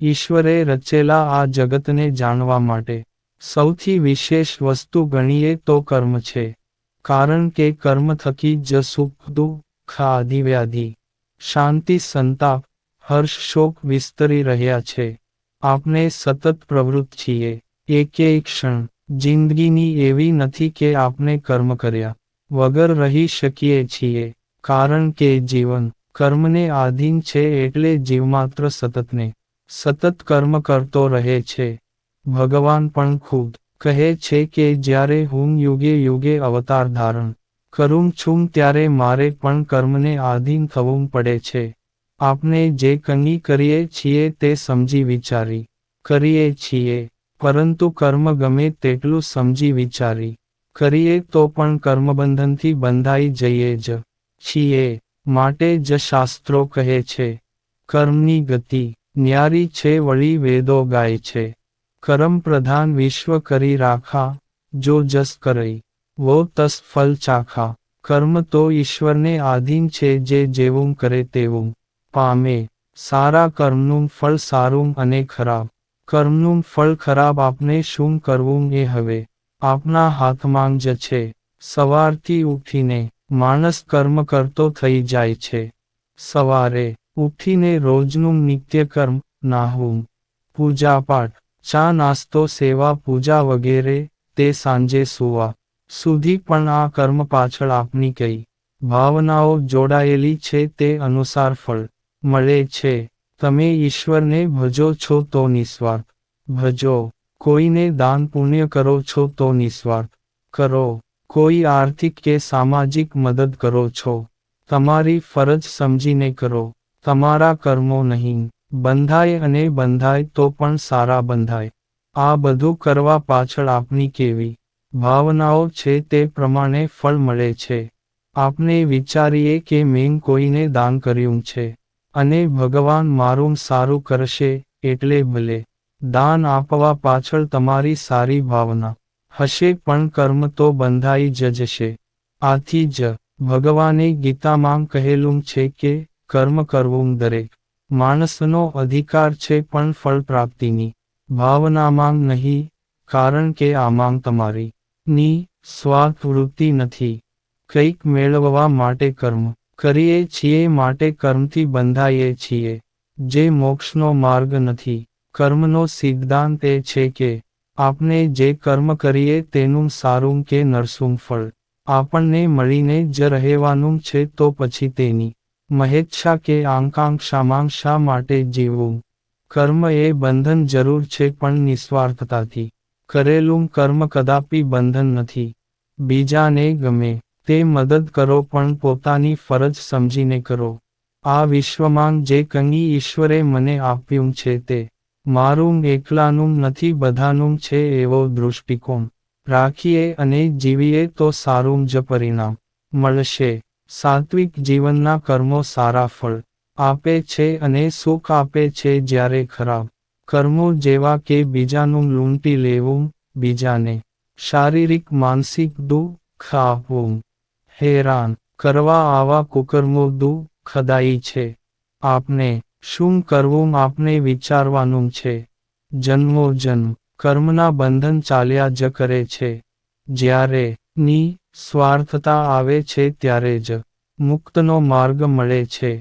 ઈશ્વરે રચેલા આ જગતને જાણવા માટે સૌથી વિશેષ વસ્તુ ગણીએ તો કર્મ છે. કારણ કે કર્મ થકી જ સુખ દુઃખ આદિવ્યાધિ શાંતિ સંતાપ હર્ષ શોક વિસ્તરી રહ્યા છે. આપણે સતત પ્રવૃત્ત છીએ. એકેય ક્ષણ જિંદગીની એવી નથી કે આપણે કર્મ કર્યા વગર રહી શકીએ છીએ. કારણ કે જીવન કર્મને આધીન છે એટલે જીવમાત્ર સતત કર્મ કરતો રહે છે. ભગવાન પણ ખુદ કહે છે કે જ્યારે હું યુગે યુગે અવતાર ધારણ કરું છું ત્યારે મારે પણ કર્મને આધીન થવું પડે છે. આપણે જે કંઈ કરીએ છીએ તે સમજી વિચારી કરીએ છીએ, પરંતુ કર્મ ગમે તેટલું સમજી વિચારી કરીએ તો પણ કર્મબંધનથી બંધાઈ જઈએ જ છીએ. માટે જ શાસ્ત્રો કહે છે, કર્મની ગતિ ન્યારી છે વળી વેદો ગાય છે. કર્મ પ્રધાન વિશ્વ કરી રાખા, જો જસ કરઈ વો તસ ફલ ચાખા. કર્મ તો ઈશ્વરને આધીન છે જે જેવું કરે તેવું પામે. સારા કર્મનું ફળ સારું અને ખરાબ કર્મનું ફળ ખરાબ. આપણે શું કરવું એ હવે આપના હાથમાં જ છે. સવારથી ઉઠીને માણસ કર્મ કરતો થઈ જાય છે. સવારે ઉઠીને રોજનું નિત્યકર્મ નાહવું, પૂજાપાઠ, ચા નાસ્તો સેવા પૂજા વગેરે, તે સાંજે સૂવા સુધી પણ આ કર્મ પાછળ આપની કઈ ભાવનાઓ જોડાયેલી છે તે અનુસાર ફળ મળે છે. તમે ઈશ્વરને ભજો છો તો નિસ્વાર્થ ભજો, કોઈને દાન પુણ્ય કરો છો તો નિસ્વાર્થ કરો, કોઈ આર્થિક કે સામાજિક મદદ કરો છો તમારી ફરજ સમજીને કરો. તમારા કર્મો નહીં બંધાય અને બંધાય તો પણ સારા બંધાય. આ બધું કરવા પાછળ આપની કેવી ભાવનાઓ છે તે પ્રમાણે ફળ મળે છે. આપણે વિચારીએ કે મેં કોઈને દાન કર્યું છે અને ભગવાન મારું સારું કરશે એટલે ભલે દાન આપવા પાછળ તમારી સારી ભાવના હશે પણ કર્મ તો બંધાઈ જ જશે. આથી જ ભગવાને ગીતામાં કહેલું છે કે કર્મ કરવું દરેક માણસનો અધિકાર છે પણ ફળ પ્રાપ્તિની ભાવનામાં નહીં. કારણ કે આમાં તમારી ની સ્વાર્થ વૃત્તિ નથી. કંઈક મેળવવા માટે કર્મ કરીએ છીએ માટે કર્મથી બંધાઈએ છીએ, જે મોક્ષનો માર્ગ નથી. કર્મનો સિદ્ધાંત એ છે કે આપણે જે કર્મ કરીએ તેનું સારું કે નરસું ફળ આપણને મળીને જ રહેવાનું છે તો પછી તેની મહેચ્છા કે આકાંક્ષામાં શા માટે જીવવું. કર્મ એ બંધન જરૂર છે પણ નિસ્વાર્થતાથી કરેલું કર્મ કદાપી બંધન નથી. બીજાને ગમે તે મદદ કરો પણ પોતાની ફરજ સમજીને કરો. આ વિશ્વમાં જે કંઈ ઈશ્વરે મને આપ્યું છે તે મારું એકલાનું નથી બધાનું છે એવો દૃષ્ટિકોણ રાખીએ અને જીવીએ તો સારું જ પરિણામ મળશે. સાત્વિક જીવનના કર્મો સારા ફળ આપે છે અને સુખ આપે છે જ્યારે ખરાબ કર્મો જેવા કે બીજાનું લૂંટી લેવું, બીજાને શારીરિક માનસિક દુઃખ આપવું, હેરાન કરવા આવા કુકર્મો દુઃખદાયી છે. આપને શું કરવું આપણે વિચારવાનું છે. જન્મોજન્મ કર્મના બંધન ચાલ્યા જ કરે છે. જ્યારે ની સ્વાર્થતા આવે છે ત્યારે જ મુક્તનો માર્ગ મળે છે.